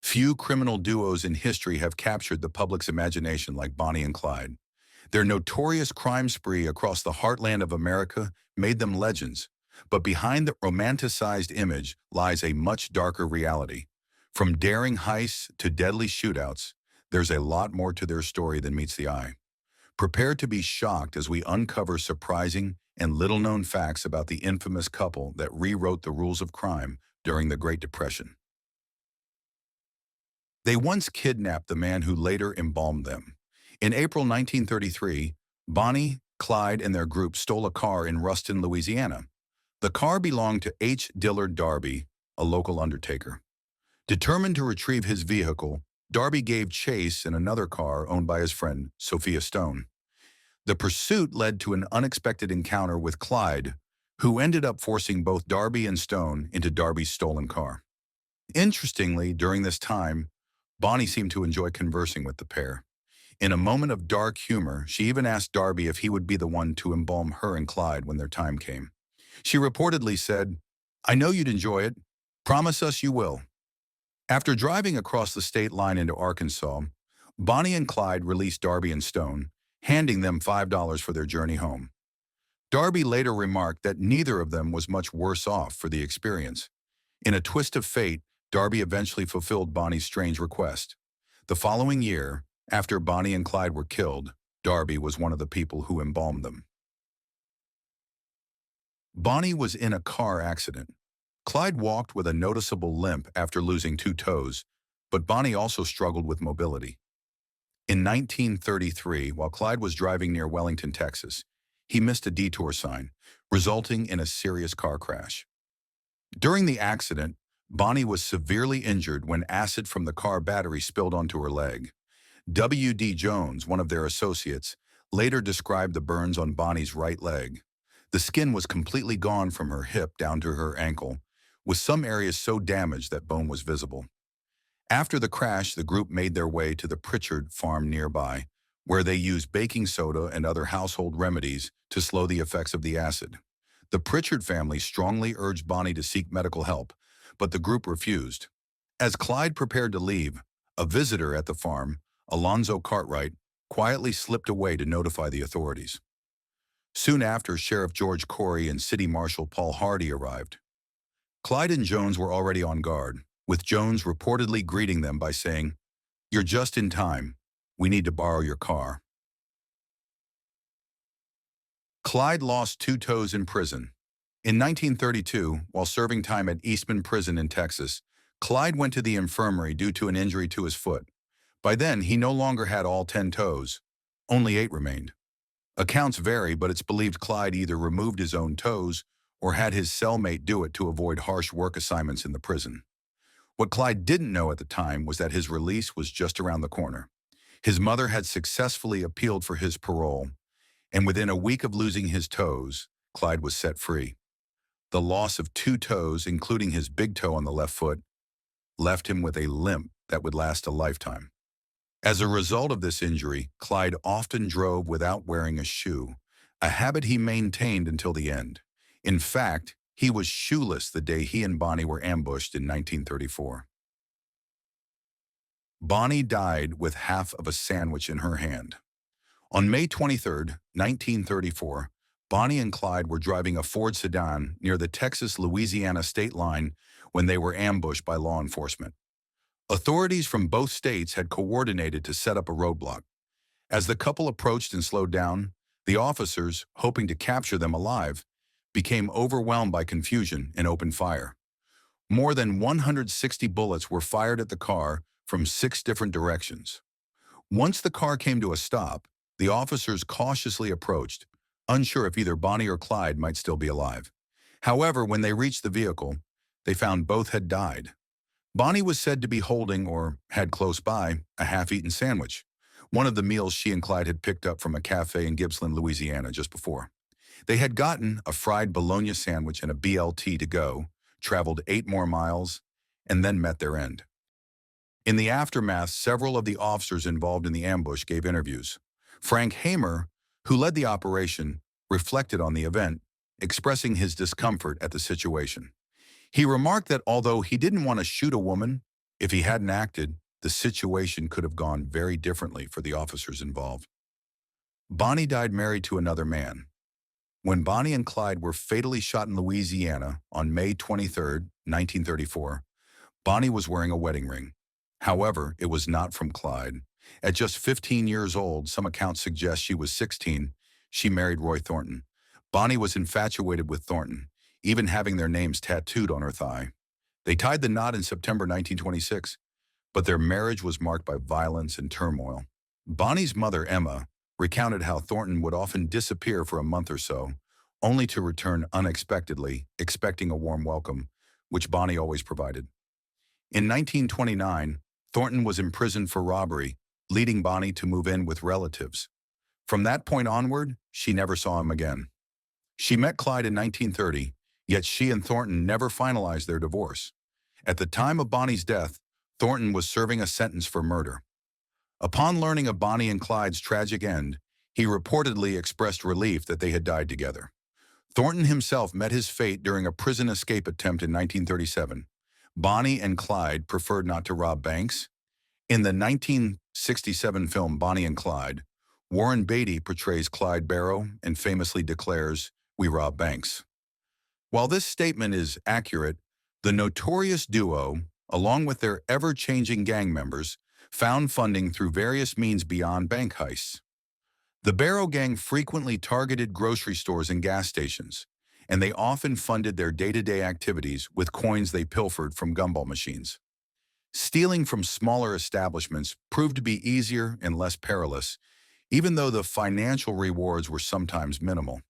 Few criminal duos in history have captured the public's imagination like Bonnie and Clyde. Their notorious crime spree across the heartland of America made them legends, but behind the romanticized image lies a much darker reality. From daring heists to deadly shootouts, there's a lot more to their story than meets the eye. Prepare to be shocked as we uncover surprising and little-known facts about the infamous couple that rewrote the rules of crime during the Great Depression. They once kidnapped the man who later embalmed them. In April 1933, Bonnie, Clyde, and their group stole a car in Ruston, Louisiana. The car belonged to H. Dillard Darby, a local undertaker. Determined to retrieve his vehicle, Darby gave chase in another car owned by his friend, Sophia Stone. The pursuit led to an unexpected encounter with Clyde, who ended up forcing both Darby and Stone into Darby's stolen car. Interestingly, during this time, Bonnie seemed to enjoy conversing with the pair. In a moment of dark humor, she even asked Darby if he would be the one to embalm her and Clyde when their time came. She reportedly said, "I know you'd enjoy it. Promise us you will." After driving across the state line into Arkansas, Bonnie and Clyde released Darby and Stone, handing them $5 for their journey home. Darby later remarked that neither of them was much worse off for the experience. In a twist of fate, Darby eventually fulfilled Bonnie's strange request. The following year, after Bonnie and Clyde were killed, Darby was one of the people who embalmed them. Bonnie was in a car accident. Clyde walked with a noticeable limp after losing 2 toes, but Bonnie also struggled with mobility. In 1933, while Clyde was driving near Wellington, Texas, he missed a detour sign, resulting in a serious car crash. During the accident, Bonnie was severely injured when acid from the car battery spilled onto her leg. W.D. Jones, one of their associates, later described the burns on Bonnie's right leg. The skin was completely gone from her hip down to her ankle, with some areas so damaged that bone was visible. After the crash, the group made their way to the Pritchard farm nearby, where they used baking soda and other household remedies to slow the effects of the acid. The Pritchard family strongly urged Bonnie to seek medical help, but the group refused. As Clyde prepared to leave, a visitor at the farm, Alonzo Cartwright, quietly slipped away to notify the authorities. Soon after, Sheriff George Corey and City Marshal Paul Hardy arrived. Clyde and Jones were already on guard, with Jones reportedly greeting them by saying, "You're just in time. We need to borrow your car." Clyde lost 2 toes in prison. In 1932, while serving time at Eastman Prison in Texas, Clyde went to the infirmary due to an injury to his foot. By then, he no longer had all 10 toes. Only 8 remained. Accounts vary, but it's believed Clyde either removed his own toes or had his cellmate do it to avoid harsh work assignments in the prison. What Clyde didn't know at the time was that his release was just around the corner. His mother had successfully appealed for his parole, and within a week of losing his toes, Clyde was set free. The loss of 2 toes, including his big toe on the left foot, left him with a limp that would last a lifetime. As a result of this injury, Clyde often drove without wearing a shoe, a habit he maintained until the end. In fact, he was shoeless the day he and Bonnie were ambushed in 1934. Bonnie died with half of a sandwich in her hand. On May 23, 1934, Bonnie and Clyde were driving a Ford sedan near the Texas-Louisiana state line when they were ambushed by law enforcement. Authorities from both states had coordinated to set up a roadblock. As the couple approached and slowed down, the officers, hoping to capture them alive, became overwhelmed by confusion and opened fire. More than 160 bullets were fired at the car from 6 different directions. Once the car came to a stop, the officers cautiously approached, unsure if either Bonnie or Clyde might still be alive. However, when they reached the vehicle, they found both had died. Bonnie was said to be holding, or had close by, a half-eaten sandwich, one of the meals she and Clyde had picked up from a cafe in Gippsland, Louisiana, just before. They had gotten a fried bologna sandwich and a BLT to go, traveled 8 more miles, and then met their end. In the aftermath, several of the officers involved in the ambush gave interviews. Frank Hamer, who led the operation, reflected on the event, expressing his discomfort at the situation. He remarked that although he didn't want to shoot a woman, If he hadn't acted, the situation could have gone very differently for the officers involved. Bonnie died married to another man. When Bonnie and Clyde were fatally shot in Louisiana on May 23, 1934, Bonnie was wearing a wedding ring. However, it was not from Clyde. At just 15 years old, some accounts suggest she was 16, she married Roy Thornton. Bonnie was infatuated with Thornton, even having their names tattooed on her thigh. They tied the knot in September 1926, but their marriage was marked by violence and turmoil. Bonnie's mother, Emma, recounted how Thornton would often disappear for a month or so, only to return unexpectedly, expecting a warm welcome, which Bonnie always provided. In 1929, Thornton was imprisoned for robbery, leading Bonnie to move in with relatives. From that point onward, she never saw him again. She met Clyde in 1930, yet she and Thornton never finalized their divorce. At the time of Bonnie's death, Thornton was serving a sentence for murder. Upon learning of Bonnie and Clyde's tragic end, he reportedly expressed relief that they had died together. Thornton himself met his fate during a prison escape attempt in 1937. Bonnie and Clyde preferred not to rob banks. In the 1967 film Bonnie and Clyde, Warren Beatty portrays Clyde Barrow and famously declares, "We rob banks." While this statement is accurate, the notorious duo, along with their ever-changing gang members, found funding through various means beyond bank heists. The Barrow gang frequently targeted grocery stores and gas stations, and they often funded their day-to-day activities with coins they pilfered from gumball machines. Stealing from smaller establishments proved to be easier and less perilous, even though the financial rewards were sometimes minimal.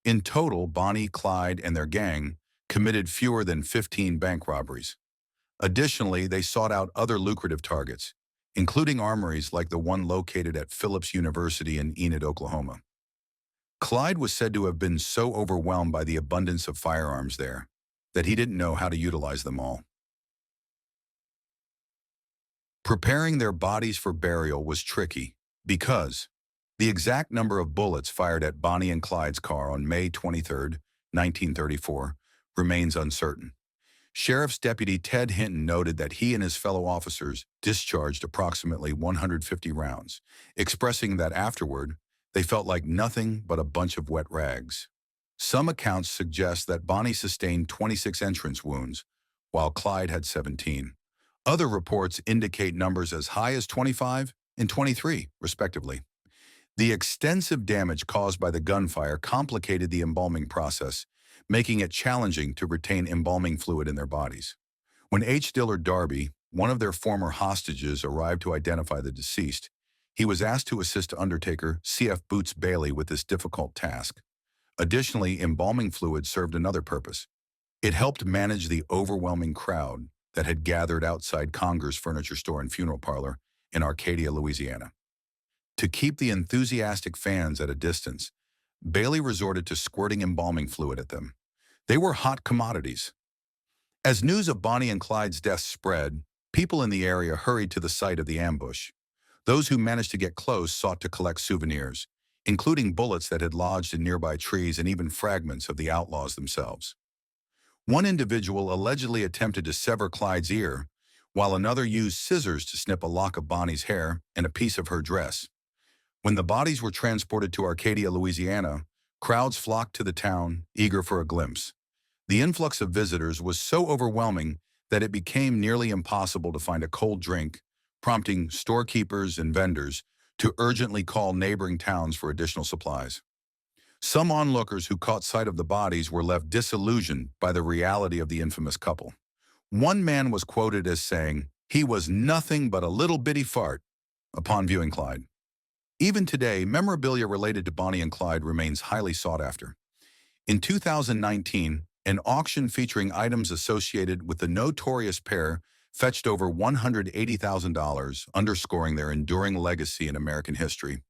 In total, Bonnie, Clyde, and their gang committed fewer than 15 bank robberies. Additionally, they sought out other lucrative targets, including armories like the one located at Phillips University in Enid, Oklahoma. Clyde was said to have been so overwhelmed by the abundance of firearms there that he didn't know how to utilize them all. Preparing their bodies for burial was tricky because the exact number of bullets fired at Bonnie and Clyde's car on May 23, 1934, remains uncertain. Sheriff's Deputy Ted Hinton noted that he and his fellow officers discharged approximately 150 rounds, expressing that afterward, they felt like nothing but a bunch of wet rags. Some accounts suggest that Bonnie sustained 26 entrance wounds, while Clyde had 17. Other reports indicate numbers as high as 25 and 23, respectively. The extensive damage caused by the gunfire complicated the embalming process, making it challenging to retain embalming fluid in their bodies. When H. Dillard Darby, one of their former hostages, arrived to identify the deceased, he was asked to assist Undertaker C.F. Boots Bailey with this difficult task. Additionally, embalming fluid served another purpose. It helped manage the overwhelming crowd that had gathered outside Conger's Furniture Store and Funeral Parlor in Arcadia, Louisiana. To keep the enthusiastic fans at a distance, Bailey resorted to squirting embalming fluid at them. They were hot commodities. As news of Bonnie and Clyde's deaths spread, people in the area hurried to the site of the ambush. Those who managed to get close sought to collect souvenirs, including bullets that had lodged in nearby trees and even fragments of the Outlaws themselves. One individual allegedly attempted to sever Clyde's ear, while another used scissors to snip a lock of Bonnie's hair and a piece of her dress. When the bodies were transported to Arcadia, Louisiana, crowds flocked to the town, eager for a glimpse. The influx of visitors was so overwhelming that it became nearly impossible to find a cold drink, prompting storekeepers and vendors to urgently call neighboring towns for additional supplies. Some onlookers who caught sight of the bodies were left disillusioned by the reality of the infamous couple. One man was quoted as saying, "He was nothing but a little bitty fart," upon viewing Clyde. Even today, memorabilia related to Bonnie and Clyde remains highly sought after. In 2019, an auction featuring items associated with the notorious pair fetched over $180,000, underscoring their enduring legacy in American history.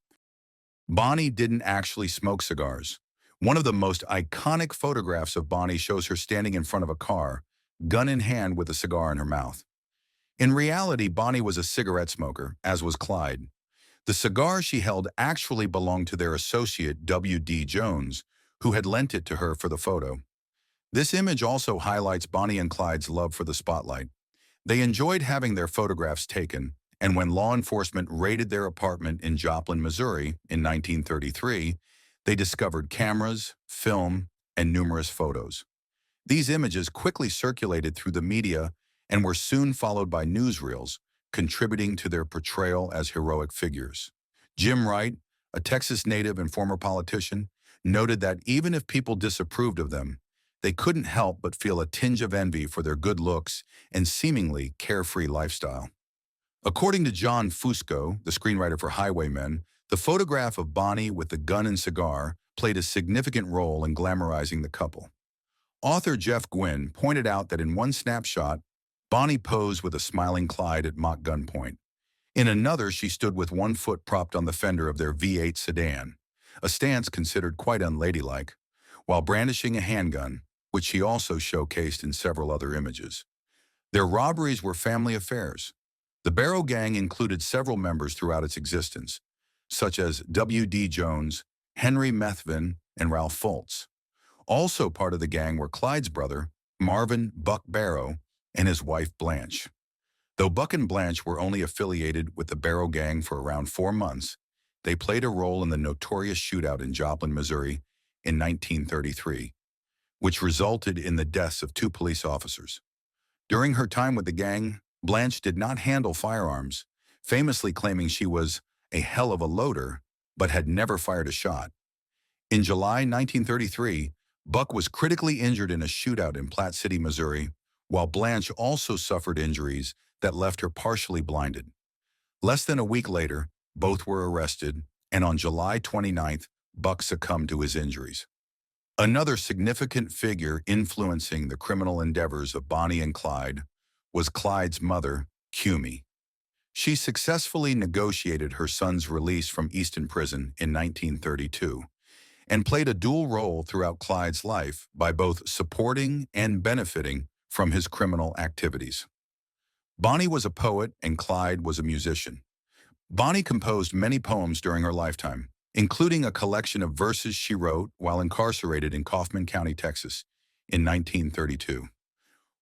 Bonnie didn't actually smoke cigars. One of the most iconic photographs of Bonnie shows her standing in front of a car, gun in hand with a cigar in her mouth. In reality, Bonnie was a cigarette smoker, as was Clyde. The cigar she held actually belonged to their associate, W.D. Jones, who had lent it to her for the photo. This image also highlights Bonnie and Clyde's love for the spotlight. They enjoyed having their photographs taken, and when law enforcement raided their apartment in Joplin, Missouri in 1933, they discovered cameras, film, and numerous photos. These images quickly circulated through the media and were soon followed by newsreels, contributing to their portrayal as heroic figures. Jim Wright, a Texas native and former politician, noted that even if people disapproved of them, they couldn't help but feel a tinge of envy for their good looks and seemingly carefree lifestyle. According to John Fusco, the screenwriter for Highwaymen, the photograph of Bonnie with the gun and cigar played a significant role in glamorizing the couple. Author Jeff Gwynne pointed out that in one snapshot, Bonnie posed with a smiling Clyde at mock gunpoint. In another, she stood with one foot propped on the fender of their V8 sedan, a stance considered quite unladylike, while brandishing a handgun, which she also showcased in several other images. Their robberies were family affairs. The Barrow Gang included several members throughout its existence, such as W.D. Jones, Henry Methvin, and Ralph Fultz. Also part of the gang were Clyde's brother, Marvin "Buck" Barrow, and his wife Blanche. Though Buck and Blanche were only affiliated with the Barrow Gang for around 4 months, they played a role in the notorious shootout in Joplin, Missouri in 1933, which resulted in the deaths of 2 police officers. During her time with the gang, Blanche did not handle firearms, famously claiming she was a hell of a loader, but had never fired a shot. In July 1933, Buck was critically injured in a shootout in Platte City, Missouri, while Blanche also suffered injuries that left her partially blinded. Less than a week later, both were arrested, and on July 29th, Buck succumbed to his injuries. Another significant figure influencing the criminal endeavors of Bonnie and Clyde was Clyde's mother, Cumie. She successfully negotiated her son's release from Easton Prison in 1932 and played a dual role throughout Clyde's life by both supporting and benefiting from his criminal activities. Bonnie was a poet and Clyde was a musician. Bonnie composed many poems during her lifetime, including a collection of verses she wrote while incarcerated in Kaufman County, Texas, in 1932.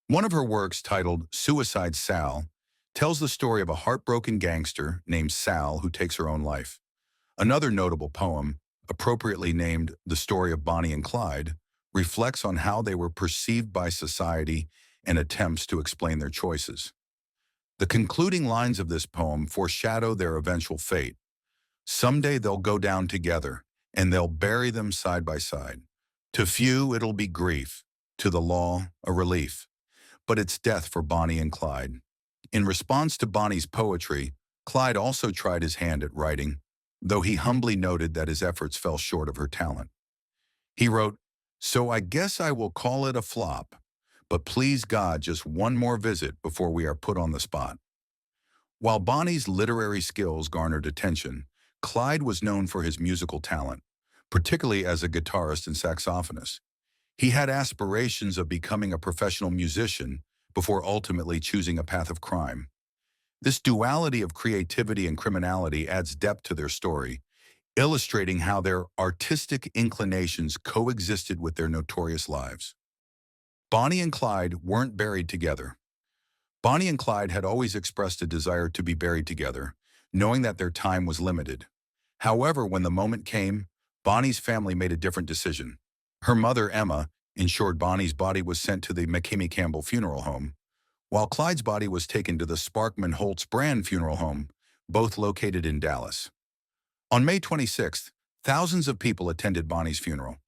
One of her works, titled Suicide Sal, tells the story of a heartbroken gangster named Sal who takes her own life. Another notable poem, appropriately named The Story of Bonnie and Clyde, reflects on how they were perceived by society and attempts to explain their choices. The concluding lines of this poem foreshadow their eventual fate. Someday they'll go down together, and they'll bury them side by side. To few it'll be grief, to the law a relief, but it's death for Bonnie and Clyde. In response to Bonnie's poetry, Clyde also tried his hand at writing, though he humbly noted that his efforts fell short of her talent. He wrote, "So I guess I will call it a flop, but please God, just one more visit before we are put on the spot." While Bonnie's literary skills garnered attention, Clyde was known for his musical talent, particularly as a guitarist and saxophonist. He had aspirations of becoming a professional musician before ultimately choosing a path of crime. This duality of creativity and criminality adds depth to their story, illustrating how their artistic inclinations coexisted with their notorious lives. Bonnie and Clyde weren't buried together. Bonnie and Clyde had always expressed a desire to be buried together, knowing that their time was limited. However, when the moment came, Bonnie's family made a different decision. Her mother, Emma, ensured Bonnie's body was sent to the McKimmy Campbell Funeral Home, while Clyde's body was taken to the Sparkman Holtz Brand Funeral Home, both located in Dallas. On May 26th, thousands of people attended Bonnie's funeral.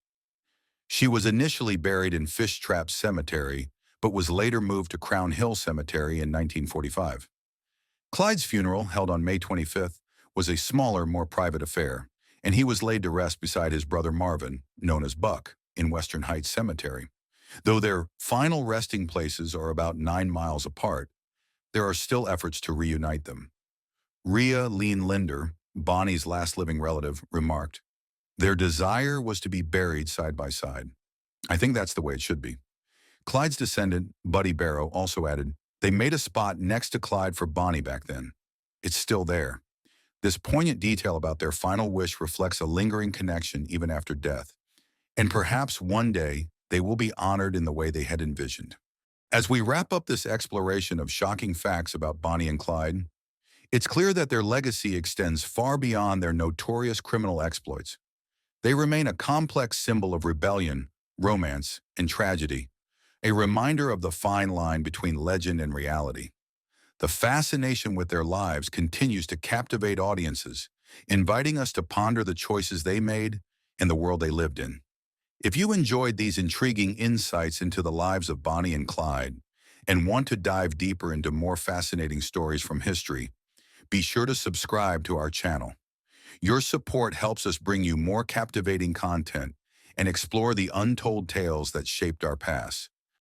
She was initially buried in Fish Trap Cemetery, but was later moved to Crown Hill Cemetery in 1945. Clyde's funeral, held on May 25th, was a smaller, more private affair, and he was laid to rest beside his brother Marvin, known as Buck, in Western Heights Cemetery. Though their final resting places are about 9 miles apart, there are still efforts to reunite them. Rhea Lean Linder, Bonnie's last living relative, remarked, "Their desire was to be buried side by side. I think that's the way it should be." Clyde's descendant, Buddy Barrow, also added, "They made a spot next to Clyde for Bonnie back then. It's still there." This poignant detail about their final wish reflects a lingering connection even after death, and perhaps one day they will be honored in the way they had envisioned. As we wrap up this exploration of shocking facts about Bonnie and Clyde, it's clear that their legacy extends far beyond their notorious criminal exploits. They remain a complex symbol of rebellion, romance, and tragedy, a reminder of the fine line between legend and reality. The fascination with their lives continues to captivate audiences, inviting us to ponder the choices they made and the world they lived in. If you enjoyed these intriguing insights into the lives of Bonnie and Clyde and want to dive deeper into more fascinating stories from history, be sure to subscribe to our channel. Your support helps us bring you more captivating content and explore the untold tales that shaped our past.